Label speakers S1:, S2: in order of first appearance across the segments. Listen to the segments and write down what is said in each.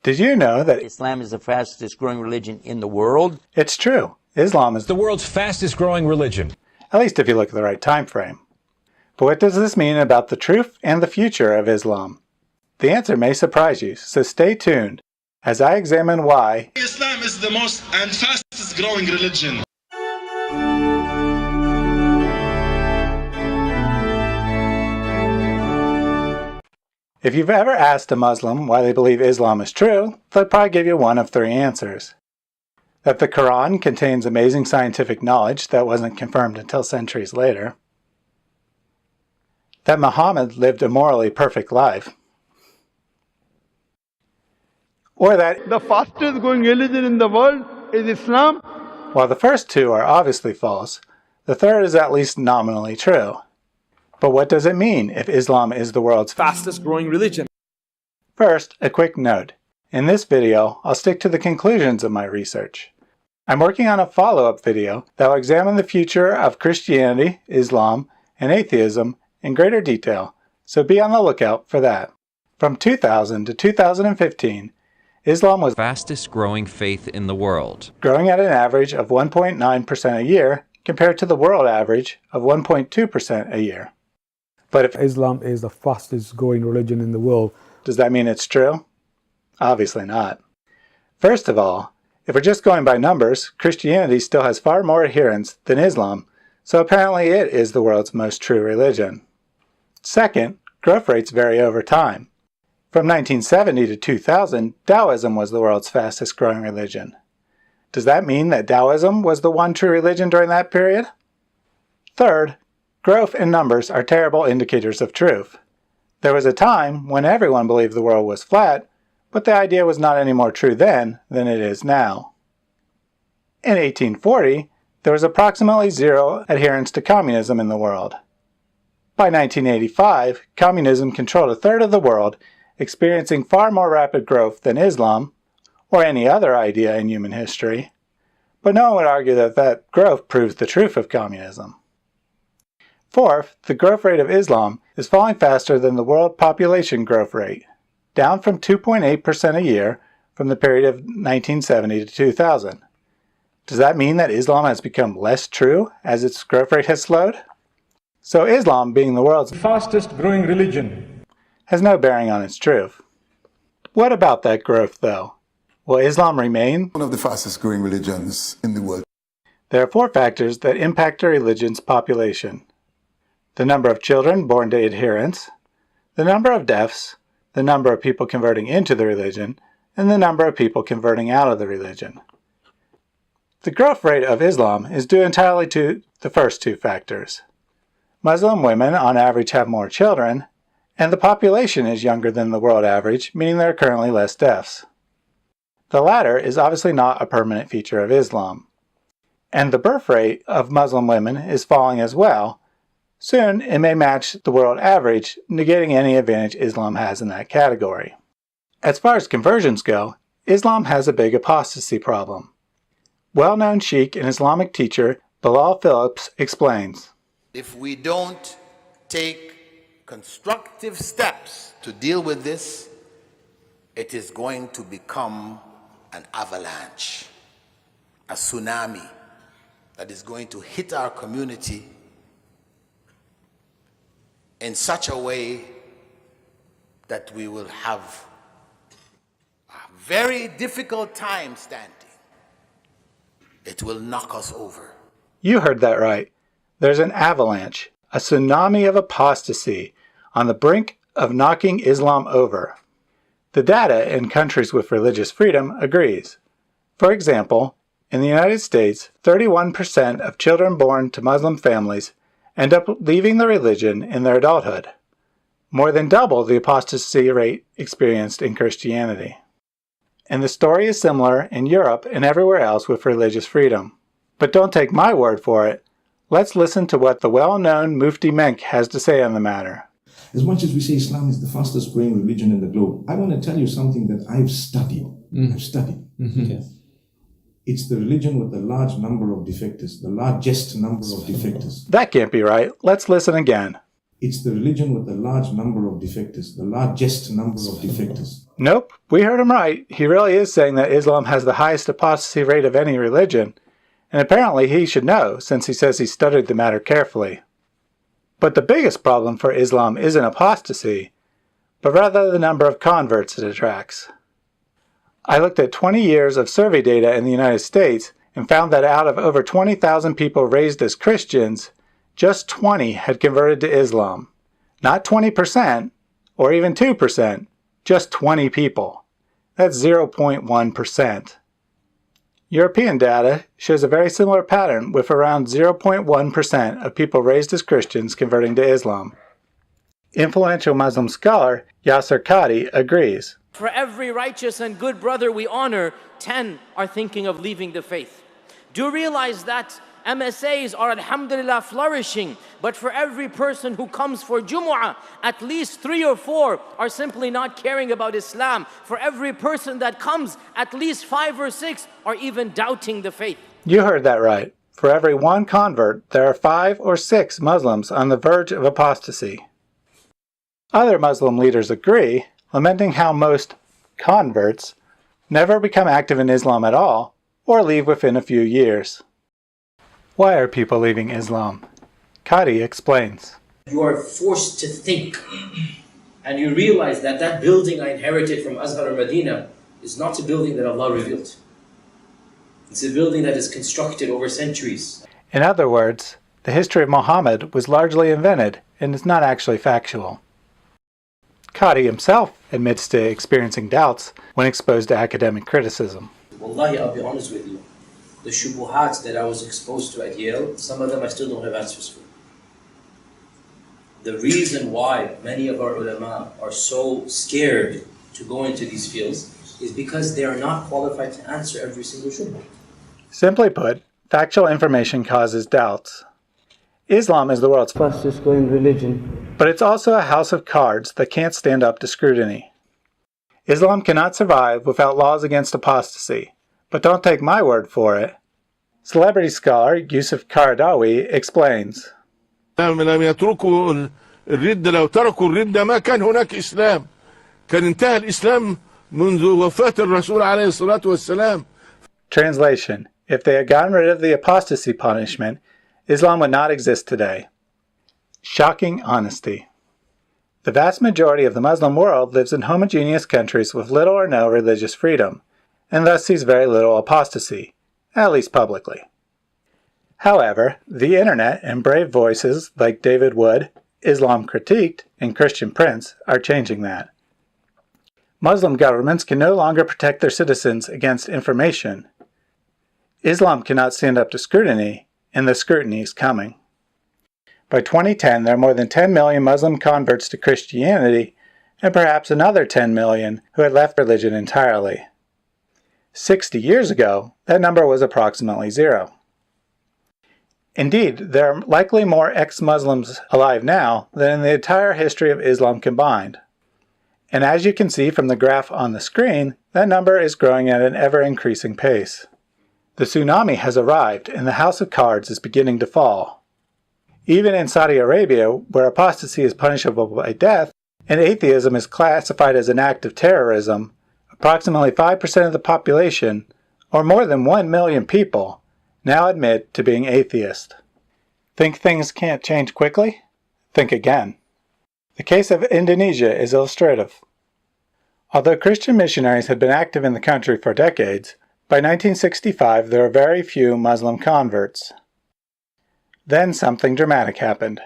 S1: Did you know that
S2: Islam is the fastest growing religion in the world?
S1: It's true. Islam is
S3: the world's fastest growing religion.
S1: At least if you look at the right time frame. But what does this mean about the truth and the future of Islam? The answer may surprise you, so stay tuned as I examine why
S4: Islam is the most and fastest growing religion.
S1: If you've ever asked a Muslim why they believe Islam is true, they'll probably give you one of three answers. That the Quran contains amazing scientific knowledge that wasn't confirmed until centuries later. That Muhammad lived a morally perfect life. Or that
S5: the fastest growing religion in the world is Islam.
S1: While the first two are obviously false, the third is at least nominally true. But what does it mean if Islam is the world's
S6: fastest growing religion?
S1: First, a quick note. In this video, I'll stick to the conclusions of my research. I'm working on a follow-up video that will examine the future of Christianity, Islam, and atheism in greater detail, so be on the lookout for that. From 2000 to 2015, Islam was
S7: the fastest growing faith in the world,
S1: growing at an average of 1.9% a year compared to the world average of 1.2% a year. But if
S8: Islam is the fastest growing religion in the world,
S1: does that mean it's true? Obviously not. First of all, if we're just going by numbers, Christianity still has far more adherents than Islam, so apparently it is the world's most true religion. Second, growth rates vary over time. From 1970 to 2000, Taoism was the world's fastest growing religion. Does that mean that Taoism was the one true religion during that period? Third, growth and numbers are terrible indicators of truth. There was a time when everyone believed the world was flat, but the idea was not any more true then than it is now. In 1840, there was approximately zero adherence to communism in the world. By 1985, communism controlled a third of the world, experiencing far more rapid growth than Islam, or any other idea in human history. But no one would argue that that growth proves the truth of communism. Fourth, the growth rate of Islam is falling faster than the world population growth rate, down from 2.8% a year from the period of 1970 to 2000. Does that mean that Islam has become less true as its growth rate has slowed? So Islam, being the world's
S3: fastest growing religion,
S1: has no bearing on its truth. What about that growth, though? Will Islam remain
S9: one of the fastest growing religions in the world?
S1: There are four factors that impact a religion's population: the number of children born to adherents, the number of deaths, the number of people converting into the religion, and the number of people converting out of the religion. The growth rate of Islam is due entirely to the first two factors. Muslim women on average have more children, and the population is younger than the world average, meaning there are currently less deaths. The latter is obviously not a permanent feature of Islam. And the birth rate of Muslim women is falling as well. Soon it may match the world average, negating any advantage Islam has in that category. As far as conversions go, Islam has a big apostasy problem. Well-known Sheikh and Islamic teacher Bilal Phillips explains,
S10: if we don't take constructive steps to deal with this, it is going to become an avalanche, a tsunami that is going to hit our community in such a way that we will have a very difficult time standing. It will knock us over.
S1: You heard that right. There's an avalanche, a tsunami of apostasy, on the brink of knocking Islam over. The data in countries with religious freedom agrees. For example, in the United States, 31% of children born to Muslim families end up leaving the religion in their adulthood, more than double the apostasy rate experienced in Christianity. And the story is similar in Europe and everywhere else with religious freedom. But don't take my word for it. Let's listen to what the well-known Mufti Menk has to say on the matter.
S11: As much as we say Islam is the fastest growing religion in the globe, I want to tell you something that I've studied. Okay. It's the religion with the large number of defectors, the largest number of defectors.
S1: That can't be right. Let's listen again.
S11: It's the religion with the large number of defectors, the largest number of defectors.
S1: Nope, we heard him right. He really is saying that Islam has the highest apostasy rate of any religion, and apparently he should know, since he says he studied the matter carefully. But the biggest problem for Islam isn't apostasy, but rather the number of converts it attracts. I looked at 20 years of survey data in the United States and found that out of over 20,000 people raised as Christians, just 20 had converted to Islam. Not 20%, or even 2%, just 20 people. That's 0.1%. European data shows a very similar pattern, with around 0.1% of people raised as Christians converting to Islam. Influential Muslim scholar Yasser Qadi agrees.
S6: For every righteous and good brother we honor, 10 are thinking of leaving the faith. Do realize that MSAs are alhamdulillah flourishing, but for every person who comes for Jumu'ah, at least 3 or 4 are simply not caring about Islam. For every person that comes, at least 5 or 6 are even doubting the faith.
S1: You heard that right. For every one convert, there are 5 or 6 Muslims on the verge of apostasy. Other Muslim leaders agree, lamenting how most converts never become active in Islam at all, or leave within a few years. Why are people leaving Islam? Qadi explains.
S12: You are forced to think, and you realize that that building I inherited from Azhar or Medina is not a building that Allah revealed. It's a building that is constructed over centuries.
S1: In other words, the history of Muhammad was largely invented and is not actually factual. Qadi himself admits to experiencing doubts when exposed to academic criticism.
S12: Wallahi, I'll be honest with you. The shubuhat that I was exposed to at Yale, some of them I still don't have answers for. The reason why many of our ulama are so scared to go into these fields is because they are not qualified to answer every single shubha.
S1: Simply put, factual information causes doubts. Islam is the world's
S13: fastest growing religion,
S1: but it's also a house of cards that can't stand up to scrutiny. Islam cannot survive without laws against apostasy. But don't take my word for it. Celebrity scholar Yusuf Qaradawi explains.
S14: لم يتركوا الردة لو تركوا الردة ما كان هناك إسلام. كان انتهى الإسلام منذ وفاة الرسول عليه الصلاة والسلام.
S1: Translation: If they had gotten rid of the apostasy punishment, Islam would not exist today. Shocking honesty. The vast majority of the Muslim world lives in homogeneous countries with little or no religious freedom, and thus sees very little apostasy, at least publicly. However, the internet and brave voices like David Wood, Islam Critiqued, and Christian Prince are changing that. Muslim governments can no longer protect their citizens against information. Islam cannot stand up to scrutiny, and the scrutiny is coming. By 2010, there are more than 10 million Muslim converts to Christianity, and perhaps another 10 million who had left religion entirely. 60 years ago, that number was approximately 0. Indeed, there are likely more ex-Muslims alive now than in the entire history of Islam combined. And as you can see from the graph on the screen, that number is growing at an ever-increasing pace. The tsunami has arrived and the house of cards is beginning to fall. Even in Saudi Arabia, where apostasy is punishable by death and atheism is classified as an act of terrorism, approximately 5% of the population, or more than 1 million people, now admit to being atheist. Think things can't change quickly? Think again. The case of Indonesia is illustrative. Although Christian missionaries had been active in the country for decades, by 1965 there were very few Muslim converts. Then something dramatic happened.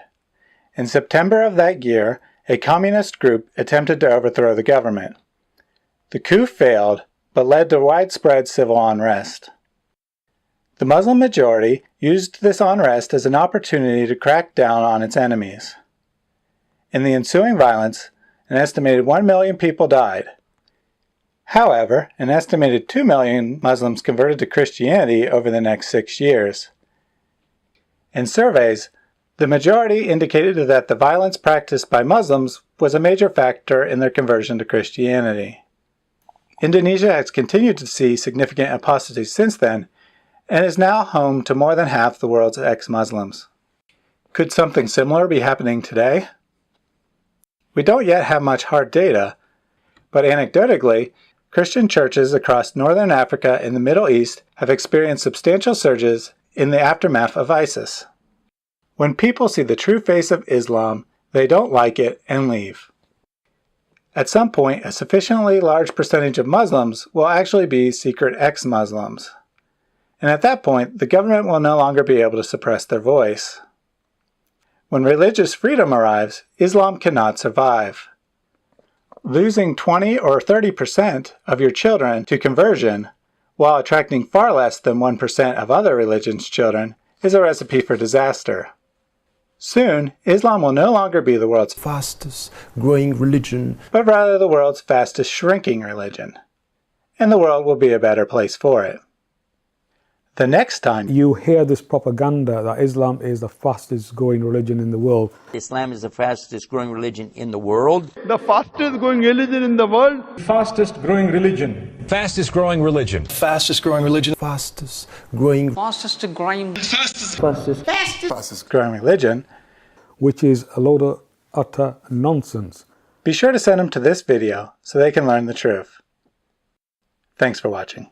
S1: In September of that year, a communist group attempted to overthrow the government. The coup failed, but led to widespread civil unrest. The Muslim majority used this unrest as an opportunity to crack down on its enemies. In the ensuing violence, an estimated 1 million people died. However, an estimated 2 million Muslims converted to Christianity over the next 6 years. In surveys, the majority indicated that the violence practiced by Muslims was a major factor in their conversion to Christianity. Indonesia has continued to see significant apostasy since then, and is now home to more than half the world's ex-Muslims. Could something similar be happening today? We don't yet have much hard data, but anecdotally, Christian churches across northern Africa and the Middle East have experienced substantial surges in the aftermath of ISIS. When people see the true face of Islam, they don't like it and leave. At some point, a sufficiently large percentage of Muslims will actually be secret ex-Muslims. And at that point, the government will no longer be able to suppress their voice. When religious freedom arrives, Islam cannot survive. Losing 20 or 30% of your children to conversion, while attracting far less than 1% of other religions' children, is a recipe for disaster. Soon, Islam will no longer be the world's
S15: fastest growing religion,
S1: but rather the world's fastest shrinking religion. And the world will be a better place for it. The next time
S8: you hear this propaganda that Islam is the fastest growing religion in the world,
S2: Islam is the fastest growing religion in the world.
S5: The fastest growing religion in the world.
S3: Fastest growing religion. Fastest growing religion.
S15: Fastest growing religion. Fastest growing.
S4: Fastest growing
S1: religion,
S8: which is a load of utter nonsense.
S1: Be sure to send them to this video so they can learn the truth. Thanks for watching.